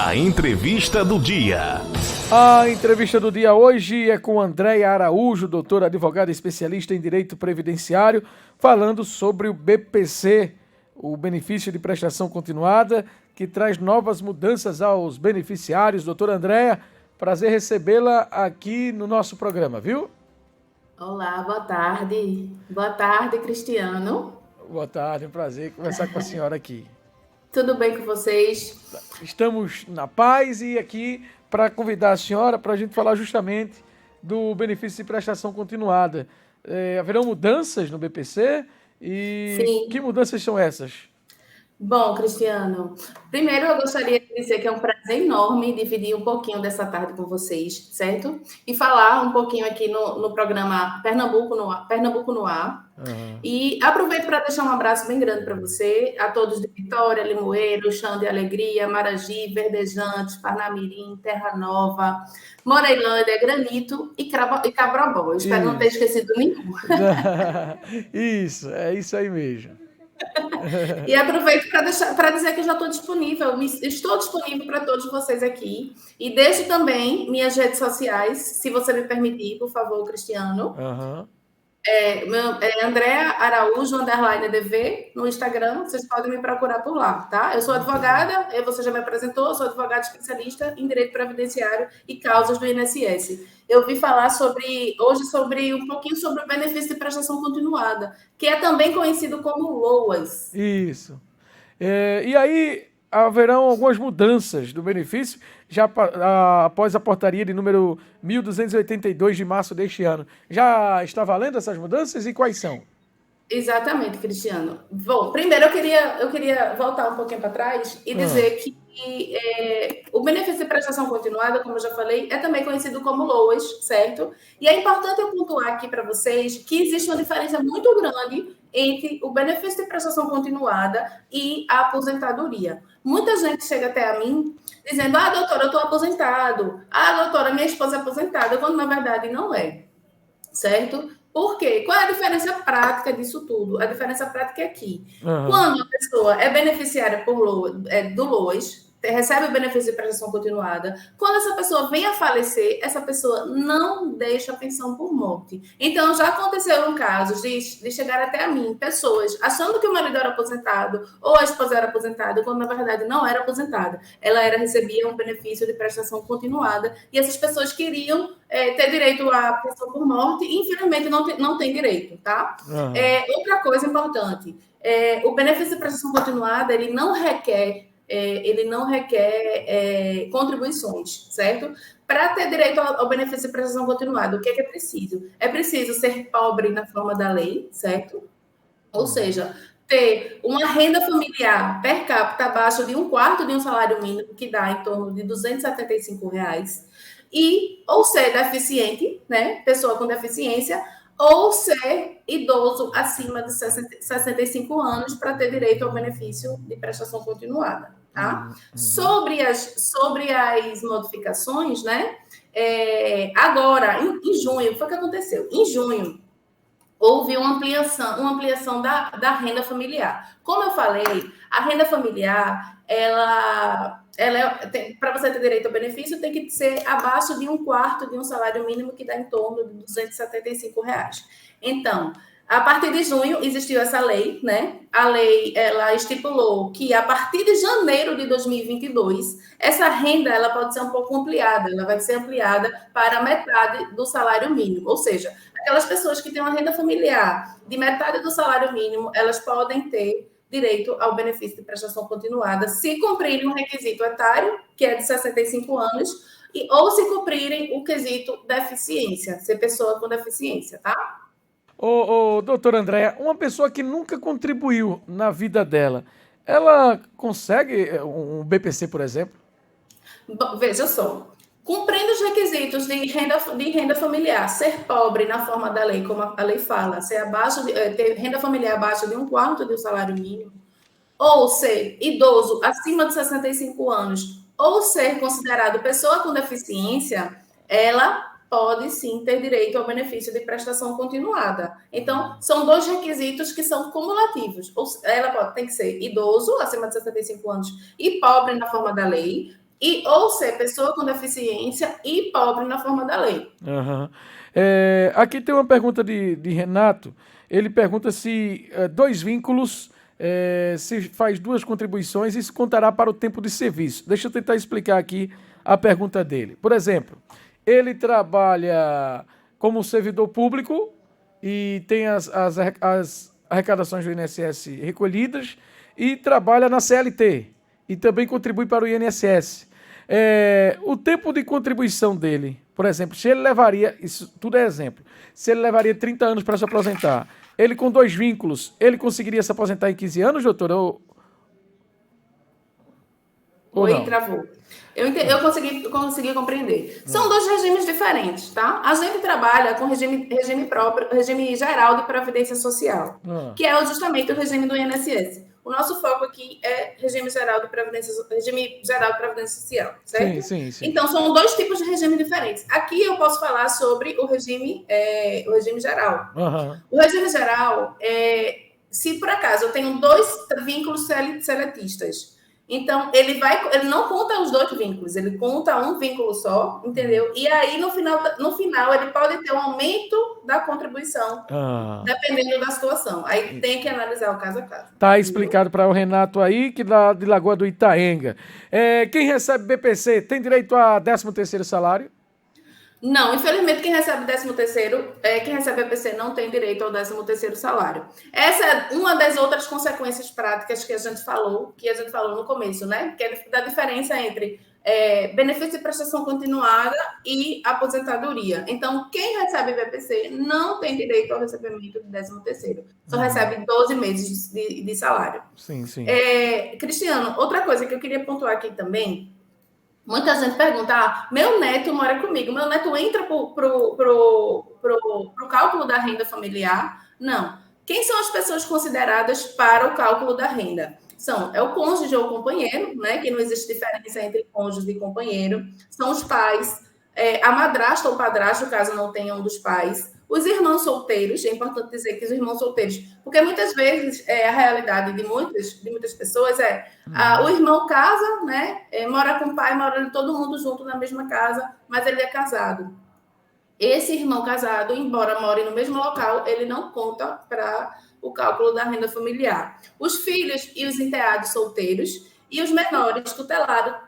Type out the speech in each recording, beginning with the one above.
A entrevista do dia. A entrevista do dia hoje é com Andréia Araújo, doutora advogada especialista em direito previdenciário, falando sobre o BPC, o benefício de prestação continuada, que traz novas mudanças aos beneficiários. Doutora Andréia, prazer recebê-la aqui no nosso programa, viu? Olá, boa tarde. Boa tarde, Cristiano. Boa tarde, é um prazer conversar com a senhora aqui. Tudo bem com vocês? Estamos na paz e aqui para convidar a senhora para a gente falar justamente do benefício de prestação continuada. Haverão mudanças no BPC e Sim. que mudanças são essas? Bom, Cristiano, primeiro eu gostaria de dizer que é um prazer enorme dividir um pouquinho dessa tarde com vocês, certo? E falar um pouquinho aqui no programa Pernambuco no Ar. Uhum. E aproveito para deixar um abraço bem grande para você, a todos de Vitória, Limoeiro, Chão de Alegria, Maragi, Verdejantes, Parnamirim, Terra Nova, Moreilândia, Granito e Cabrobó. Espero não ter esquecido nenhum. Isso, é isso aí mesmo. E aproveito para dizer que eu já estou disponível, estou disponível para todos vocês aqui. E deixo também minhas redes sociais, se você me permitir, por favor, Cristiano. Uhum. Andréia Araújo, _DV, no Instagram, vocês podem me procurar por lá, tá? Eu sou advogada, você já me apresentou, eu sou advogada especialista em direito previdenciário e causas do INSS. Eu vim falar hoje um pouquinho sobre o benefício de prestação continuada, que é também conhecido como LOAS. Isso. E aí haverão algumas mudanças do benefício já após a portaria de número 1282 de março deste ano. Já está valendo essas mudanças e quais são? Exatamente, Cristiano. Bom, primeiro eu queria voltar um pouquinho para trás e dizer que o benefício de prestação continuada, como eu já falei, é também conhecido como LOAS, certo? E é importante eu pontuar aqui para vocês que existe uma diferença muito grande entre o benefício de prestação continuada e a aposentadoria. Muita gente chega até a mim dizendo: doutora, eu estou aposentado. Doutora, minha esposa é aposentada, quando na verdade não é, certo? Por quê? Qual é a diferença prática disso tudo? A diferença prática é aqui. Quando a pessoa é beneficiária do LOAS, recebe o benefício de prestação continuada, quando essa pessoa vem a falecer, essa pessoa não deixa a pensão por morte. Então, já aconteceram casos de chegar até a mim, pessoas achando que o marido era aposentado ou a esposa era aposentada, quando na verdade não era aposentada. Ela recebia um benefício de prestação continuada e essas pessoas queriam ter direito à pensão por morte e, infelizmente, não tem direito, tá? Outra coisa importante, o benefício de prestação continuada, ele não requer contribuições, certo? Para ter direito ao benefício de prestação continuada, o que é preciso? É preciso ser pobre na forma da lei, certo? Ou seja, ter uma renda familiar per capita abaixo de 1/4 de um salário mínimo, que dá em torno de R$275, ou ser deficiente, né? Pessoa com deficiência, ou ser idoso acima de 65 anos para ter direito ao benefício de prestação continuada, tá? Sobre as modificações, né? Agora, em junho, foi o que aconteceu? Em junho, houve uma ampliação da renda familiar. Como eu falei, a renda familiar, para você ter direito ao benefício, tem que ser abaixo de 1/4 de um salário mínimo, que dá em torno de R$275. Então, a partir de junho, existiu essa lei, né? A lei, ela estipulou que, a partir de janeiro de 2022, essa renda ela pode ser um pouco ampliada, ela vai ser ampliada para metade do salário mínimo, ou seja, aquelas pessoas que têm uma renda familiar de metade do salário mínimo, elas podem ter direito ao benefício de prestação continuada, se cumprirem um requisito etário, que é de 65 anos, ou se cumprirem o quesito deficiência, ser pessoa com deficiência, tá? Doutora Andréia, uma pessoa que nunca contribuiu na vida dela, ela consegue um BPC, por exemplo? Bom, veja só, cumprindo os requisitos de renda familiar, ser pobre na forma da lei, como a lei fala, ter renda familiar abaixo de 1/4 do salário mínimo, ou ser idoso acima de 65 anos, ou ser considerado pessoa com deficiência, ela pode sim ter direito ao benefício de prestação continuada. Então, são dois requisitos que são cumulativos. Ela tem que ser idoso, acima de 65 anos, e pobre na forma da lei, ou ser pessoa com deficiência e pobre na forma da lei. Aham. Aqui tem uma pergunta de Renato. Ele pergunta se dois vínculos, se faz duas contribuições, isso contará para o tempo de serviço. Deixa eu tentar explicar aqui a pergunta dele. Por exemplo, ele trabalha como servidor público e tem as arrecadações do INSS recolhidas e trabalha na CLT e também contribui para o INSS. O tempo de contribuição dele, por exemplo, se ele levaria, isso tudo é exemplo, se ele levaria 30 anos para se aposentar, ele com dois vínculos, ele conseguiria se aposentar em 15 anos, doutor? Ou Oi, não? travou. Eu consegui compreender. São dois regimes diferentes, tá? A gente trabalha com regime próprio, regime geral de previdência social, que é justamente o regime do INSS. O nosso foco aqui é regime geral de previdência social, certo? Sim. Então, são dois tipos de regime diferentes. Aqui eu posso falar sobre o regime geral. Uhum. O regime geral, se por acaso eu tenho dois vínculos seletistas, então ele não conta os dois vínculos, ele conta um vínculo só, entendeu? E aí no final ele pode ter um aumento da contribuição, dependendo da situação. Aí tem que analisar o caso a caso. Tá explicado para o Renato aí, que de Lagoa do Itaenga. Quem recebe BPC tem direito a 13º salário? Não, infelizmente quem recebe 13º, quem recebe BPC não tem direito ao 13º salário. Essa é uma das outras consequências práticas que a gente falou no começo, né? Que é da diferença entre benefício de prestação continuada e aposentadoria. Então, quem recebe BPC não tem direito ao recebimento do 13º. Só recebe 12 meses de salário. Sim. Cristiano, outra coisa que eu queria pontuar aqui também. Muita gente pergunta, meu neto mora comigo, meu neto entra pro cálculo da renda familiar? Não. Quem são as pessoas consideradas para o cálculo da renda? É o cônjuge ou o companheiro, né? Que não existe diferença entre cônjuge e companheiro. São os pais, a madrasta ou padrasto, caso não tenha um dos pais. Os irmãos solteiros, é importante dizer que os irmãos solteiros, porque muitas vezes a realidade de muitas pessoas o irmão casa, né? Mora com o pai, mora todo mundo junto na mesma casa, mas ele é casado. Esse irmão casado, embora more no mesmo local, ele não conta para o cálculo da renda familiar. Os filhos e os enteados solteiros e os menores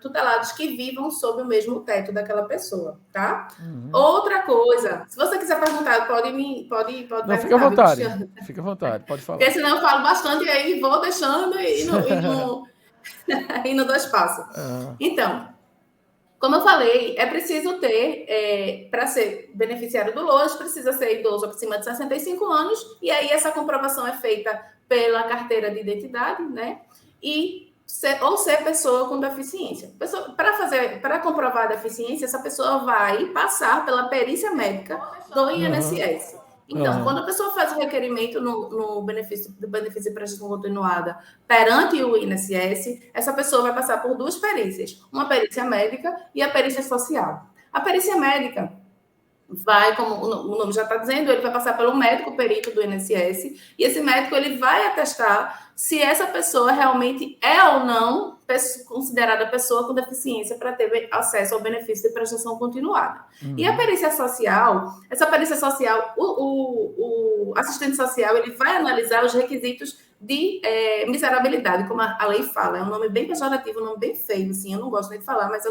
tutelados que vivam sob o mesmo teto daquela pessoa, tá? Outra coisa, se você quiser perguntar, pode não, fica à vontade. Fica à vontade, pode falar. Porque senão eu falo bastante e aí vou deixando e não dou espaço. Então, como eu falei, é preciso ter, para ser beneficiário do LOAS, precisa ser idoso acima de 65 anos, e aí essa comprovação é feita pela carteira de identidade, né? Ou ser pessoa com deficiência. Para comprovar a deficiência, essa pessoa vai passar pela perícia médica do INSS. Então, quando a pessoa faz o requerimento no benefício de prestação continuada perante o INSS, essa pessoa vai passar por duas perícias, uma perícia médica e a perícia social. A perícia médica vai, como o nome já está dizendo, ele vai passar pelo médico perito do INSS, e esse médico ele vai atestar se essa pessoa realmente é ou não considerada pessoa com deficiência para ter acesso ao benefício de prestação continuada. E a perícia social, o assistente social, ele vai analisar os requisitos de miserabilidade, como a lei fala. É um nome bem pejorativo, um nome bem feio, assim, eu não gosto nem de falar, mas é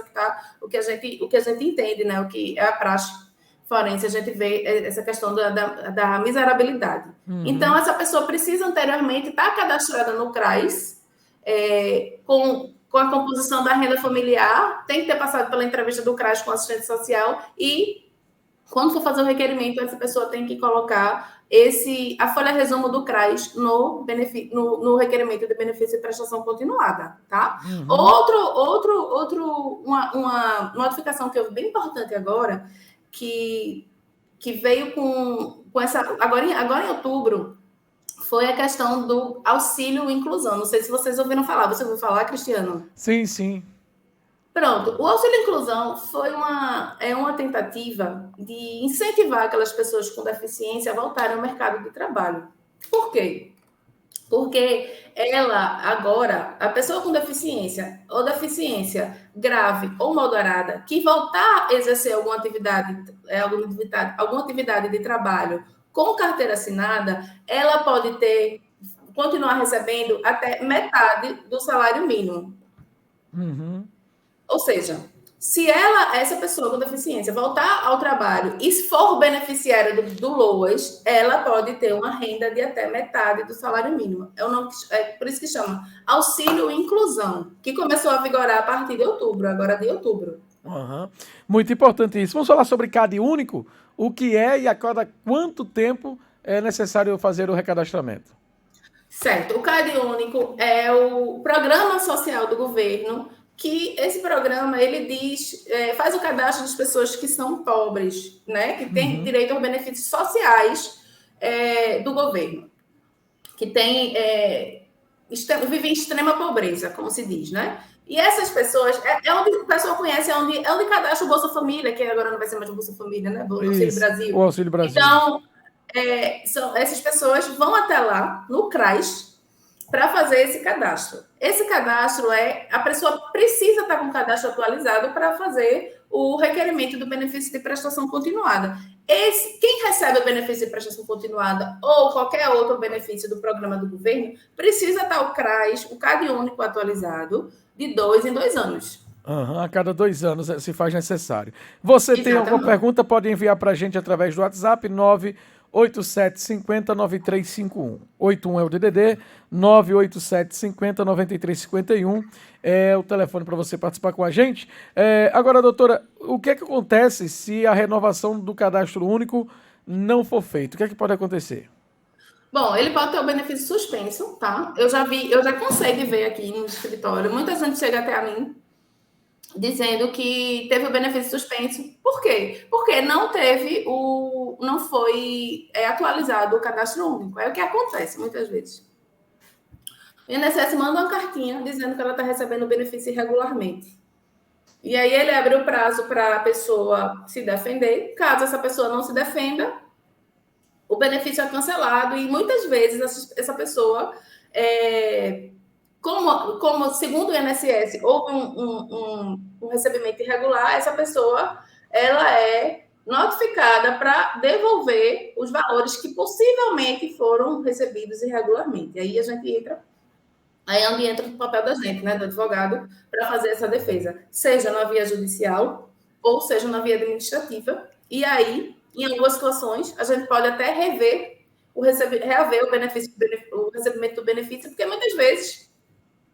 o que a gente entende, né? O que é a praxe forense, a gente vê essa questão da miserabilidade. Então, essa pessoa precisa anteriormente estar cadastrada no CRAS, com a composição da renda familiar, tem que ter passado pela entrevista do CRAS com o assistente social e, quando for fazer o requerimento, essa pessoa tem que colocar a folha resumo do CRAS no requerimento de benefício de prestação continuada, tá? Uma notificação que eu vi bem importante agora, que veio com essa... Agora em outubro, foi a questão do auxílio inclusão. Não sei se vocês ouviram falar. Você ouviu falar, Cristiano? Sim. Pronto. O auxílio inclusão foi uma tentativa de incentivar aquelas pessoas com deficiência a voltarem ao mercado de trabalho. Por quê? Porque ela, agora, a pessoa com deficiência, ou deficiência grave ou moderada, que voltar a exercer alguma atividade de trabalho com carteira assinada, ela pode continuar recebendo até metade do salário mínimo. Uhum. Ou seja, se essa pessoa com deficiência, voltar ao trabalho e for beneficiária do LOAS, ela pode ter uma renda de até metade do salário mínimo. É por isso que chama Auxílio Inclusão, que começou a vigorar a partir de outubro, agora de outubro. Uhum. Muito importante isso. Vamos falar sobre CAD único, o que é e a cada quanto tempo é necessário fazer o recadastramento. Certo. O CAD único é o programa social do governo, que esse programa, ele faz o cadastro das pessoas que são pobres, né? Que têm direito aos benefícios sociais do governo, que vivem em extrema pobreza, como se diz, né? E essas pessoas, onde o pessoal conhece, é onde cadastra o Bolsa Família, que agora não vai ser mais o Bolsa Família, né? O Auxílio Brasil. O Auxílio Brasil. Então, essas pessoas vão até lá, no CRAS, para fazer esse cadastro. Esse cadastro a pessoa precisa estar com o cadastro atualizado para fazer o requerimento do benefício de prestação continuada. Quem recebe o benefício de prestação continuada ou qualquer outro benefício do programa do governo, precisa estar o CRAS, o CAD único atualizado, de 2 em 2 anos. Uhum, a cada 2 anos se faz necessário. Você Exatamente. Tem alguma pergunta, pode enviar para a gente através do WhatsApp 987509351. 81 é o DDD, 987509351 é o telefone para você participar com a gente. Agora, doutora, o que é que acontece se a renovação do cadastro único não for feita? O que é que pode acontecer? Bom, ele pode ter o benefício suspenso, tá? Eu já consegui ver aqui no escritório, muita gente chega até a mim dizendo que teve o benefício suspenso. Por quê? Porque não foi atualizado o cadastro único. É o que acontece muitas vezes. O INSS manda uma cartinha dizendo que ela está recebendo o benefício irregularmente. E aí ele abre o prazo para a pessoa se defender. Caso essa pessoa não se defenda, o benefício é cancelado. E muitas vezes essa pessoa... Como segundo o INSS houve um recebimento irregular, essa pessoa ela é notificada para devolver os valores que possivelmente foram recebidos irregularmente. Aí é onde entra o papel da gente, né, do advogado, para fazer essa defesa, seja na via judicial ou seja na via administrativa. E aí, em algumas situações, a gente pode até reaver o recebimento do benefício, porque muitas vezes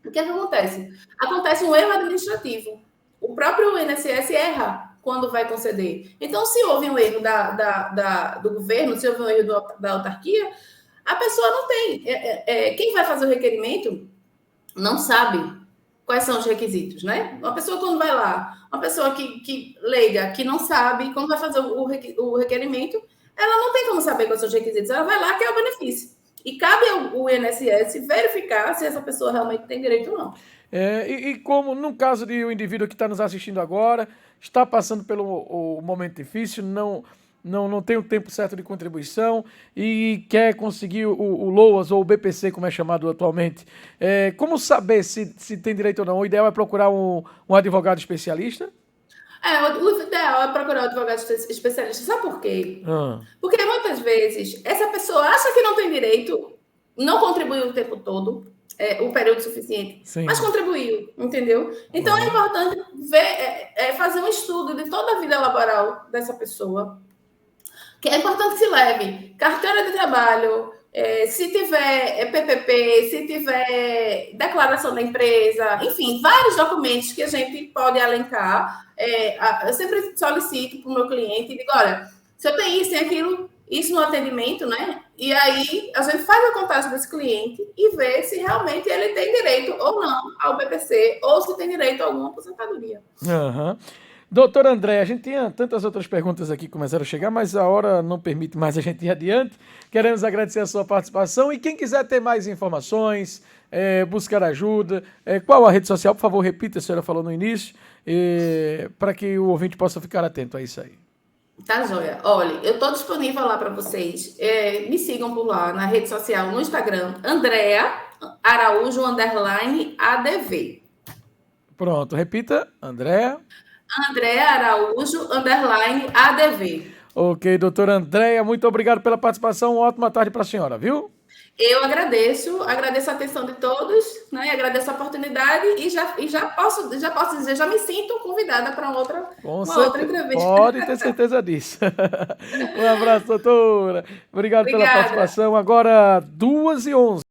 o que acontece? Acontece um erro administrativo. O próprio INSS erra quando vai conceder. Então, se houve um erro do governo, se houve um erro da autarquia, a pessoa não tem. Quem vai fazer o requerimento não sabe quais são os requisitos, né? Uma pessoa, quando vai lá, uma pessoa que leiga, que não sabe, quando vai fazer o requerimento, ela não tem como saber quais são os requisitos. Ela vai lá, quer o benefício. E cabe ao INSS verificar se essa pessoa realmente tem direito ou não. E como no caso de um indivíduo que está nos assistindo agora, está passando pelo momento difícil, não tem o tempo certo de contribuição e quer conseguir o LOAS ou o BPC, como é chamado atualmente, como saber se tem direito ou não? O ideal é procurar um advogado especialista? O ideal é procurar um advogado especialista. Sabe por quê? Porque muitas vezes essa pessoa acha que não tem direito, não contribuiu o tempo todo, o período suficiente, Sim. mas contribuiu, entendeu? Então é importante fazer um estudo de toda a vida laboral dessa pessoa, que é importante que se leve carteira de trabalho, se tiver PPP, se tiver declaração da empresa, enfim, vários documentos que a gente pode elencar. Eu sempre solicito para o meu cliente e digo, olha, se eu tenho isso, tem aquilo, isso no atendimento, né? E aí a gente faz a contagem desse cliente e vê se realmente ele tem direito ou não ao BPC ou se tem direito a alguma aposentadoria. Doutor André, a gente tinha tantas outras perguntas aqui que começaram a chegar, mas a hora não permite mais a gente ir adiante. Queremos agradecer a sua participação e quem quiser ter mais informações, buscar ajuda, qual a rede social, por favor, repita, a senhora falou no início, para que o ouvinte possa ficar atento a isso aí. Tá, joia. Olha, eu tô disponível lá para vocês. Me sigam por lá na rede social, no Instagram, Andrea Araújo _ADV. Pronto, repita, Andréa. Andrea Araújo _ADV. Ok, doutora Andréia, muito obrigado pela participação. Uma ótima tarde para a senhora, viu? Eu agradeço a atenção de todos, né? Agradeço a oportunidade e já posso dizer, já me sinto convidada para uma outra entrevista. Pode ter certeza disso. Um abraço, doutora. Obrigado pela Obrigada. participação. Agora, 2h11.